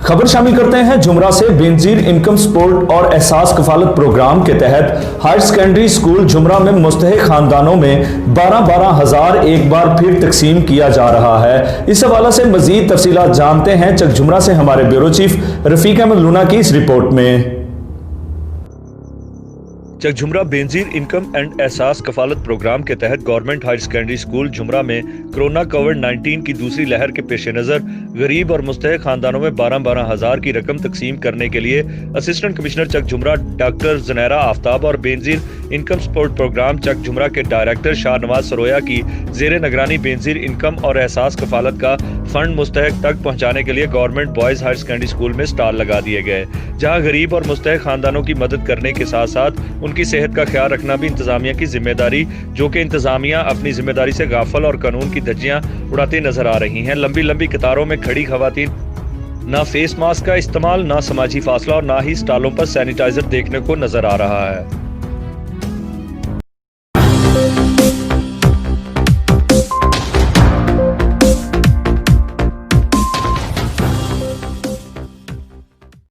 खबर शामिल करते हैं जुमरा से। बेनजीर इनकम सपोर्ट और एहसास कफालत प्रोग्राम के तहत हायर सेकेंडरी स्कूल जुमरा में मुस्तहिक खानदानों में 12-12 हज़ार एक बार फिर तकसीम किया जा रहा है। इस हवाले से मजीद तफसीलात जानते हैं चक जुमरा से हमारे ब्यूरो चीफ रफीक अहमद लूना की इस रिपोर्ट में। Chak Jhumra Benazir income and Ehsaas Kafalat programme के तहत government higher secondary school Jhumra में कोरोना कोविड-19 की दूसरी लहर के पेश नज़र गरीब और मुस्तहिक खानदानों में 12-12 हज़ार की रकम तकसीम करने के लिए असिस्टेंट कमिश्नर चक जुमरा डॉक्टर ज़नैरा आफ्ताब और बेनजीर इनकम सपोर्ट प्रोग्राम चक जुमरा के डायरेक्टर शाहनवाज सरोया की जेर निगरानी बेनजीर इनकम और एहसास कफालत का फंड मुस्तहिक तक पहुँचाने के लिए government boys higher secondary school में स्टॉल लगा दिए गए, जहाँ गरीब और मुस्तहिक खानदानों की मदद करने के साथ साथ उनकी सेहत का ख्याल रखना भी इंतजामिया की जिम्मेदारी, जो कि इंतजामिया अपनी जिम्मेदारी से गाफल और कानून की धज्जियां उड़ाती नजर आ रही हैं। लंबी लंबी कतारों में खड़ी खवातीन, ना फेस मास्क का इस्तेमाल, ना समाजी फासला और ना ही स्टॉलों पर सैनिटाइजर देखने को नजर आ रहा है।